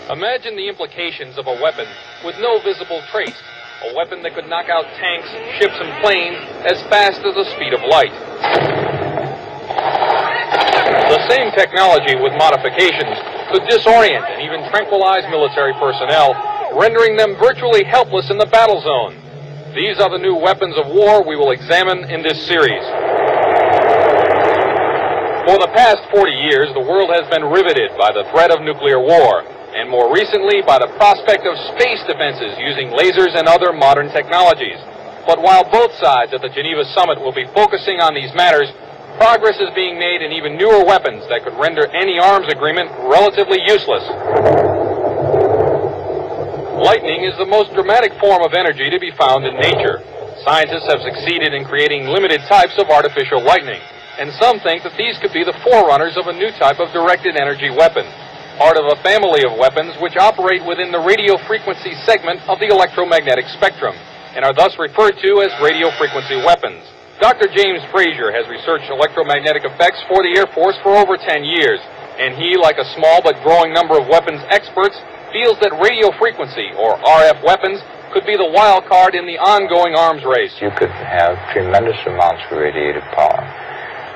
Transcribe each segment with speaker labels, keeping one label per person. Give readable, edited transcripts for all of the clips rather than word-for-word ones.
Speaker 1: Imagine the implications of a weapon with no visible trace, a weapon that could knock out tanks, ships, and planes as fast as the speed of light. The same technology with modifications could disorient and even tranquilize military personnel, rendering them virtually helpless in the battle zone. These are the new weapons of war we will examine in this series. For the past 40 years, the world has been riveted by the threat of nuclear war, and more recently by the prospect of space defenses using lasers and other modern technologies. But while both sides at the Geneva summit will be focusing on these matters, progress is being made in even newer weapons that could render any arms agreement relatively useless. Lightning is the most dramatic form of energy to be found in nature. Scientists have succeeded in creating limited types of artificial lightning, and some think that these could be the forerunners of a new type of directed energy weapon, part of a family of weapons which operate within the radio frequency segment of the electromagnetic spectrum, and are thus referred to as radio frequency weapons. Dr. James Frazier has researched electromagnetic effects for the Air Force for over 10 years, and he, like a small but growing number of weapons experts, feels that radio frequency, or RF weapons, could be the wild card in the ongoing arms race.
Speaker 2: You could have tremendous amounts of radiative power.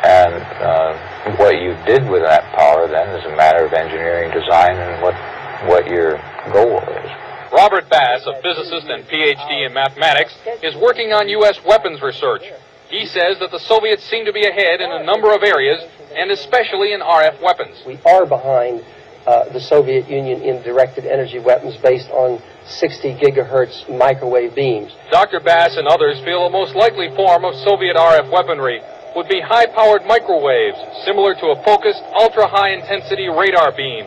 Speaker 2: And what you did with that power then is a matter of engineering design and what your goal is.
Speaker 1: Robert Bass, a physicist and PhD in mathematics, is working on U.S. weapons research. He says that the Soviets seem to be ahead in a number of areas, and especially in RF weapons.
Speaker 3: We are behind the Soviet Union in directed energy weapons based on 60 gigahertz microwave beams.
Speaker 1: Dr. Bass and others feel the most likely form of Soviet RF weaponry would be high-powered microwaves, similar to a focused, ultra-high-intensity radar beam.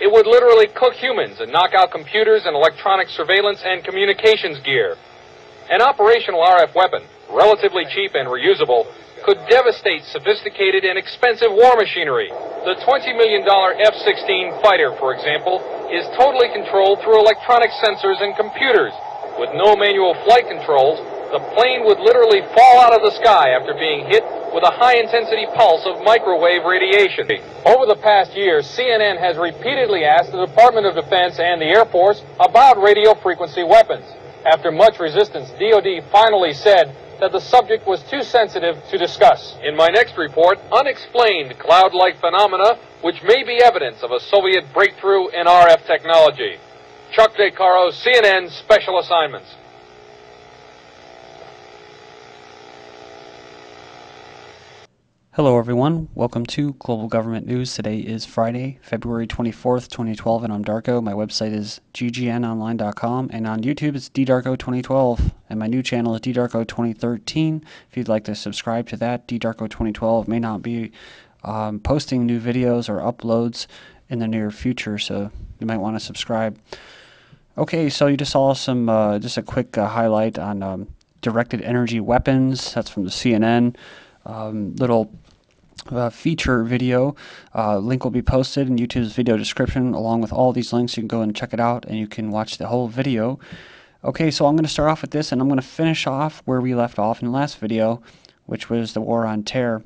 Speaker 1: It would literally cook humans and knock out computers and electronic surveillance and communications gear. An operational RF weapon, relatively cheap and reusable, could devastate sophisticated and expensive war machinery. The $20 million F-16 fighter, for example, is totally controlled through electronic sensors and computers. With no manual flight controls, the plane would literally fall out of the sky after being hit with a high-intensity pulse of microwave radiation. Over the past year, CNN has repeatedly asked the Department of Defense and the Air Force about radio frequency weapons. After much resistance, DoD finally said that the subject was too sensitive to discuss. In my next report, unexplained cloud-like phenomena which may be evidence of a Soviet breakthrough in RF technology. Chuck DeCaro, CNN Special Assignments.
Speaker 4: Hello everyone, welcome to Global Government News. Today is Friday, February 24th, 2012, and I'm Darko. My website is ggnonline.com, and on YouTube it's ddarko2012, and my new channel is ddarko2013. If you'd like to subscribe to that, ddarko2012 may not be posting new videos or uploads in the near future, so you might want to subscribe. Okay, so you just saw some, just a quick highlight on directed energy weapons. That's from the CNN. Little feature video. Link will be posted in YouTube's video description along with all these links. You can go and check it out and you can watch the whole video. Okay, so I'm going to start off with this, and I'm going to finish off where we left off in the last video, which was the war on terror,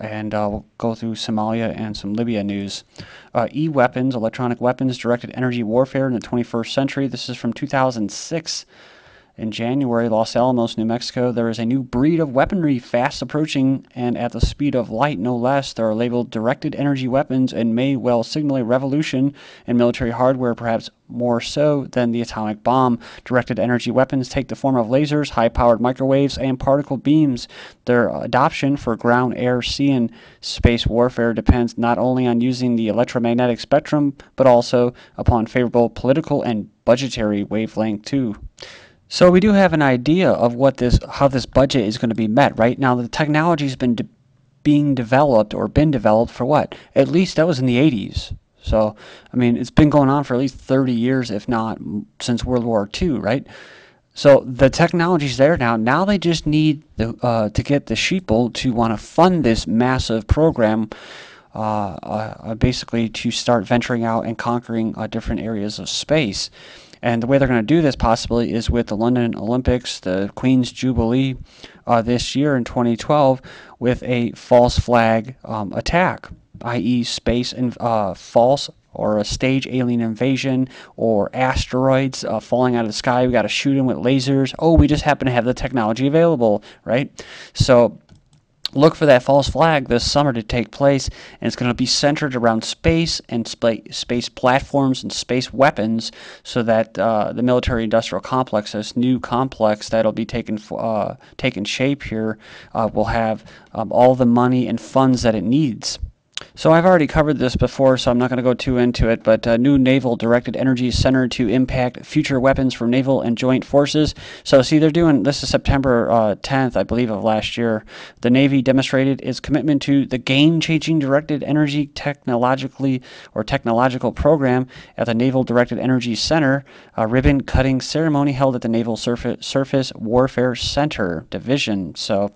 Speaker 4: and we'll go through Somalia and some Libya news. E-weapons, electronic weapons, directed energy warfare in the 21st century. This is from 2006. In January, Los Alamos, New Mexico, there is a new breed of weaponry fast approaching and at the speed of light, no less. They are labeled directed energy weapons and may well signal a revolution in military hardware, perhaps more so than the atomic bomb. Directed energy weapons take the form of lasers, high-powered microwaves, and particle beams. Their adoption for ground, air, sea, and space warfare depends not only on using the electromagnetic spectrum, but also upon favorable political and budgetary wavelength too. So we do have an idea of how this budget is going to be met. Right now, the technology has been being developed for what? At least that was in the 80s. So, I mean, it's been going on for at least 30 years, if not since World War II, right? So the technology's there now. Now they just need to get the sheeple to want to fund this massive program, basically to start venturing out and conquering different areas of space. And the way they're going to do this possibly is with the London Olympics, the Queen's Jubilee this year in 2012, with a false flag attack, i.e. space and false or a stage alien invasion or asteroids falling out of the sky. We got to shoot them with lasers. Oh, we just happen to have the technology available, right? So look for that false flag this summer to take place, and it's going to be centered around space and space platforms and space weapons, so that the military-industrial complex, this new complex that'll be taking shape here, will have all the money and funds that it needs. So I've already covered this before, so I'm not going to go too into it, but new Naval Directed Energy Center to impact future weapons for naval and joint forces. So see, they're doing, this is September 10th, I believe, of last year. The Navy demonstrated its commitment to the game-changing directed energy technological program at the Naval Directed Energy Center, a ribbon-cutting ceremony held at the Naval Surface Warfare Center Division. So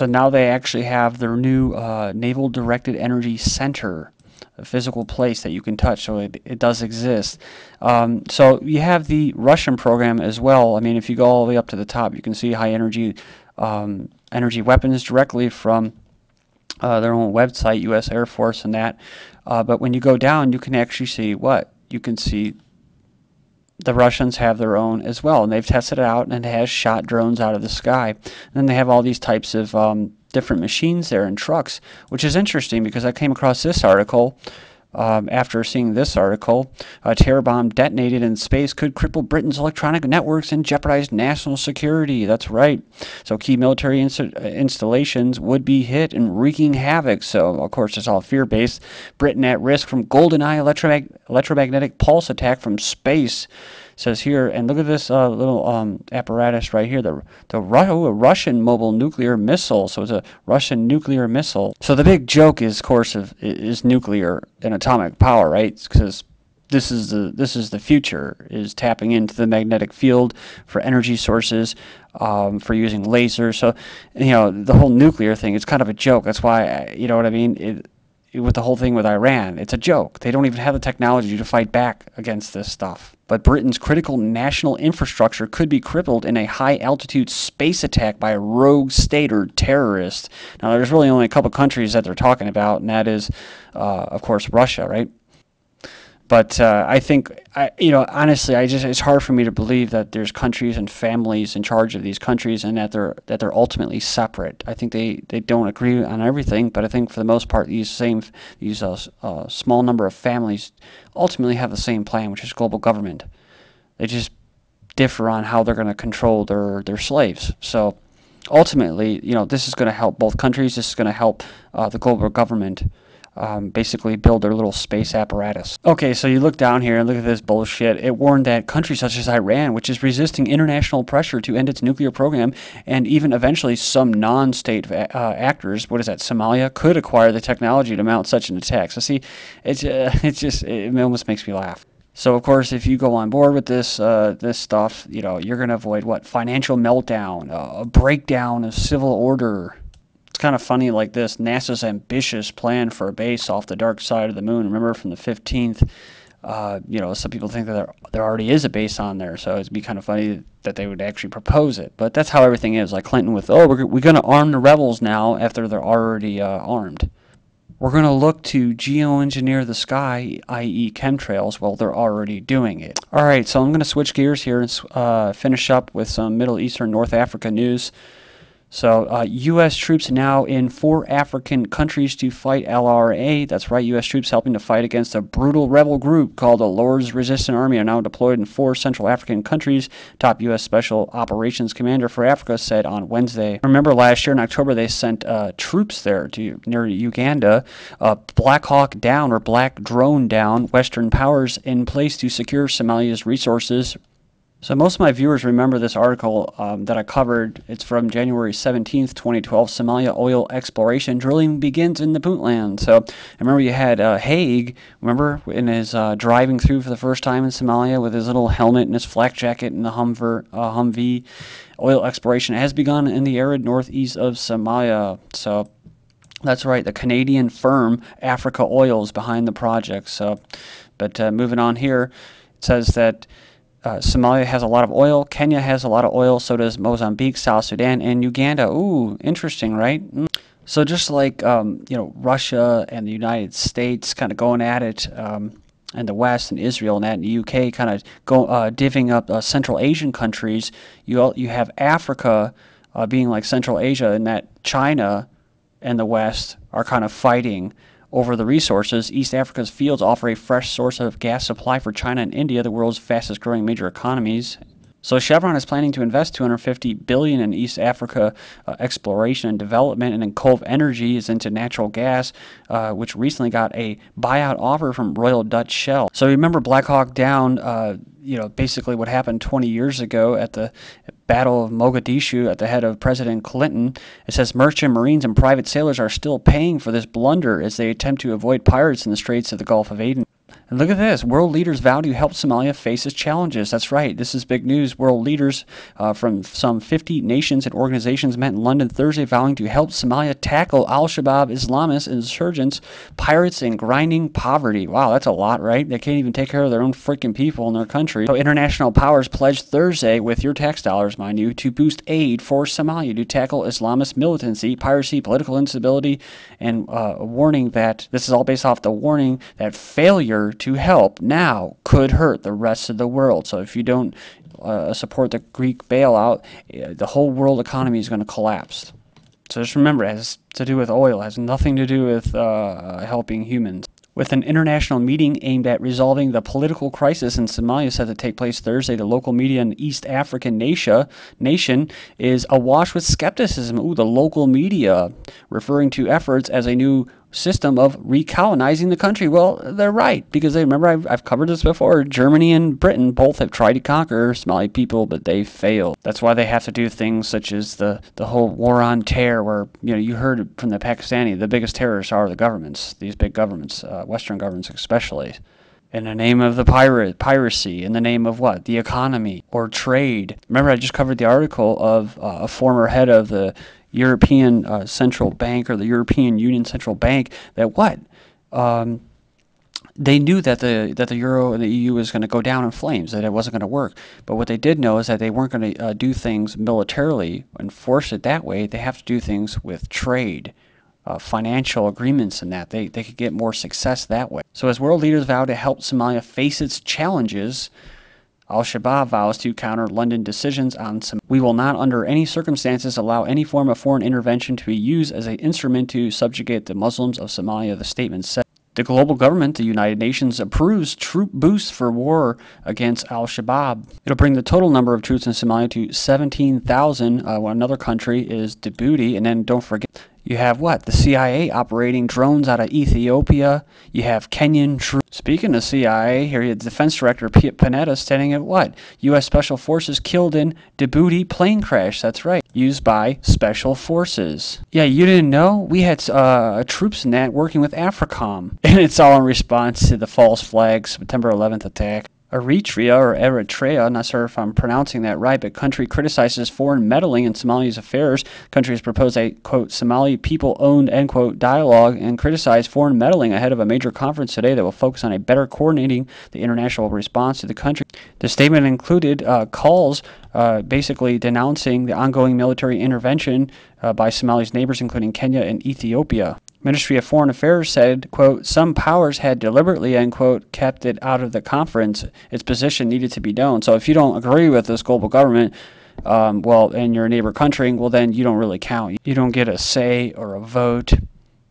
Speaker 4: now they actually have their new Naval Directed Energy Center, a physical place that you can touch, so it does exist. So you have the Russian program as well. I mean, if you go all the way up to the top, you can see high energy weapons directly from their own website, U.S. Air Force and that. But when you go down, you can actually see what? You can see the Russians have their own as well, and they've tested it out, and it has shot drones out of the sky. And then they have all these types of different machines there and trucks, which is interesting because I came across this article after seeing this article. A terror bomb detonated in space could cripple Britain's electronic networks and jeopardize national security. That's right. So key military installations would be hit and wreaking havoc. So, of course, it's all fear-based. Britain at risk from GoldenEye electromagnetic pulse attack from space. Says here, and look at this little apparatus right here, the Russian mobile nuclear missile. So it's a Russian nuclear missile. So the big joke is, of course, is nuclear and atomic power, right? Because this is the future, is tapping into the magnetic field for energy sources, for using lasers. So, you know, the whole nuclear thing is kind of a joke. That's why, you know what I mean? With the whole thing with Iran, it's a joke. They don't even have the technology to fight back against this stuff. But Britain's critical national infrastructure could be crippled in a high-altitude space attack by a rogue state or terrorist. Now, there's really only a couple countries that they're talking about, and that is, of course, Russia, right? But I think, you know, honestly, it's hard for me to believe that there's countries and families in charge of these countries, and that they're ultimately separate. I think they don't agree on everything, but I think for the most part, these small number of families ultimately have the same plan, which is global government. They just differ on how they're going to control their slaves. So ultimately, you know, this is going to help both countries. This is going to help the global government basically build their little space apparatus. Okay, so you look down here and look at this bullshit. It warned that countries such as Iran, which is resisting international pressure to end its nuclear program, and even eventually some non-state actors, what is that, Somalia, could acquire the technology to mount such an attack. So see, it almost makes me laugh. So of course, if you go on board with this stuff, you know, you're going to avoid what? Financial meltdown, a breakdown of civil order. It's kind of funny like this. NASA's ambitious plan for a base off the dark side of the moon. Remember from the 15th, you know, some people think that there already is a base on there, so it'd be kind of funny that they would actually propose it. But that's how everything is. Like Clinton with, oh, we're going to arm the rebels now after they're already armed. We're going to look to geoengineer the sky, i.e. chemtrails, while they're already doing it. All right, so I'm going to switch gears here and finish up with some Middle Eastern North Africa news. So, U.S. troops now in 4 African countries to fight LRA. That's right, U.S. troops helping to fight against a brutal rebel group called the Lord's Resistance Army are now deployed in 4 Central African countries. Top U.S. Special Operations Commander for Africa said on Wednesday. Remember last year in October they sent troops there near Uganda. Black Hawk Down or Black Drone Down, Western powers in place to secure Somalia's resources. So most of my viewers remember this article that I covered. It's from January 17th, 2012. Somalia oil exploration drilling begins in the Puntland. So I remember you had Haig, remember, in his driving through for the first time in Somalia with his little helmet and his flak jacket and the Humvee. Oil exploration has begun in the arid northeast of Somalia. So that's right, the Canadian firm Africa Oil is behind the project. So, but moving on here, it says that Somalia has a lot of oil. Kenya has a lot of oil. So does Mozambique, South Sudan, and Uganda. Ooh, interesting, right? So just like Russia and the United States kind of going at it, and the West and Israel and that in the UK kind of divvying up Central Asian countries, you have Africa being like Central Asia, and that China and the West are kind of fighting over the resources. East Africa's fields offer a fresh source of gas supply for China and India, the world's fastest growing major economies. So Chevron is planning to invest $250 billion in East Africa exploration and development, and then Cove Energy is into natural gas, which recently got a buyout offer from Royal Dutch Shell. So remember Black Hawk Down, basically what happened 20 years ago at the Battle of Mogadishu at the head of President Clinton. It says merchant marines and private sailors are still paying for this blunder as they attempt to avoid pirates in the Straits of the Gulf of Aden. And look at this. World leaders vow to help Somalia face its challenges. That's right. This is big news. World leaders from some 50 nations and organizations met in London Thursday vowing to help Somalia tackle al-Shabaab, Islamist insurgents, pirates, and grinding poverty. Wow, that's a lot, right? They can't even take care of their own freaking people in their country. So international powers pledged Thursday, with your tax dollars, mind you, to boost aid for Somalia to tackle Islamist militancy, piracy, political instability, and warning that this is all based off the warning that failure to help now could hurt the rest of the world. So if you don't support the Greek bailout, the whole world economy is going to collapse. So just remember, it has to do with oil. It has nothing to do with helping humans. With an international meeting aimed at resolving the political crisis in Somalia set to take place Thursday, the local media in the East African nation is awash with skepticism. Ooh, the local media referring to efforts as a new system of recolonizing the country. Well, they're right, because they remember I've covered this before. Germany and Britain both have tried to conquer Somali people, but they failed. That's why they have to do things such as the whole war on terror, where you heard from the Pakistani, the biggest terrorists are the governments, these big governments, Western governments especially. In the name of the piracy, in the name of what? The economy or trade. Remember, I just covered the article of a former head of the European Central Bank, or the European Union Central Bank, that they knew that the euro and the EU was going to go down in flames, that it wasn't going to work. But what they did know is that they weren't going to do things militarily and force it that way. They have to do things with trade, financial agreements, and that they could get more success that way. So as world leaders vow to help Somalia face its challenges, al-Shabaab vows to counter London decisions on Somalia. We will not under any circumstances allow any form of foreign intervention to be used as an instrument to subjugate the Muslims of Somalia, the statement said. The global government, the United Nations, approves troop boosts for war against al-Shabaab. It'll bring the total number of troops in Somalia to 17,000. Another country is Djibouti, and then don't forget, you have what? The CIA operating drones out of Ethiopia. You have Kenyan troops. Speaking of CIA, here you have Defense Director Panetta stating at what? U.S. Special Forces killed in Djibouti plane crash. That's right. Used by Special Forces. Yeah, you didn't know? We had troops in that working with AFRICOM. And it's all in response to the false flag September 11th attack. Eritrea, not sure if I'm pronouncing that right, but country criticizes foreign meddling in Somalia's affairs. Country has proposed a, quote, Somali people-owned, end quote, dialogue and criticized foreign meddling ahead of a major conference today that will focus on a better coordinating the international response to the country. The statement included calls basically denouncing the ongoing military intervention by Somalia's neighbors, including Kenya and Ethiopia. Ministry of Foreign Affairs said, quote, some powers had deliberately, end quote, kept it out of the conference. Its position needed to be known. So if you don't agree with this global government, and your neighbor country, well, then you don't really count. You don't get a say or a vote.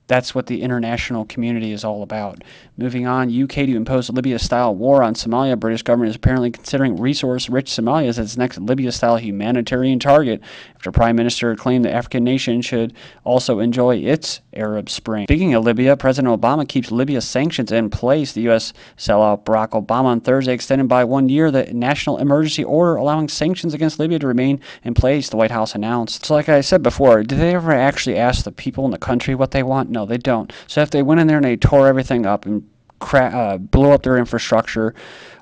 Speaker 4: That's what the international community is all about. Moving on, UK to impose a Libya-style war on Somalia. British government is apparently considering resource-rich Somalia as its next Libya-style humanitarian target, after Prime Minister claimed the African nation should also enjoy its Arab Spring. Speaking of Libya, President Obama keeps Libya sanctions in place. The U.S. sellout Barack Obama on Thursday extended by 1 year the national emergency order allowing sanctions against Libya to remain in place, the White House announced. So like I said before, did they ever actually ask the people in the country what they want? No, they don't. So if they went in there and they tore everything up and blew up their infrastructure,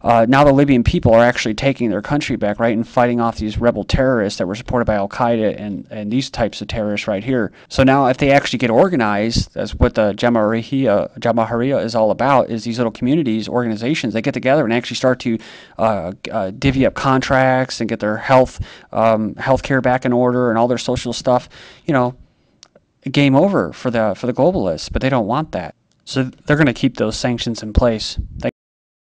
Speaker 4: now the Libyan people are actually taking their country back, right, and fighting off these rebel terrorists that were supported by Al-Qaeda and these types of terrorists right here. So now if they actually get organized, that's what the Jamahiriya is all about, is these little communities, organizations, they get together and actually start to divvy up contracts and get their health care back in order and all their social stuff. game over for the globalists, but they don't want that. So they're going to keep those sanctions in place. Thanks.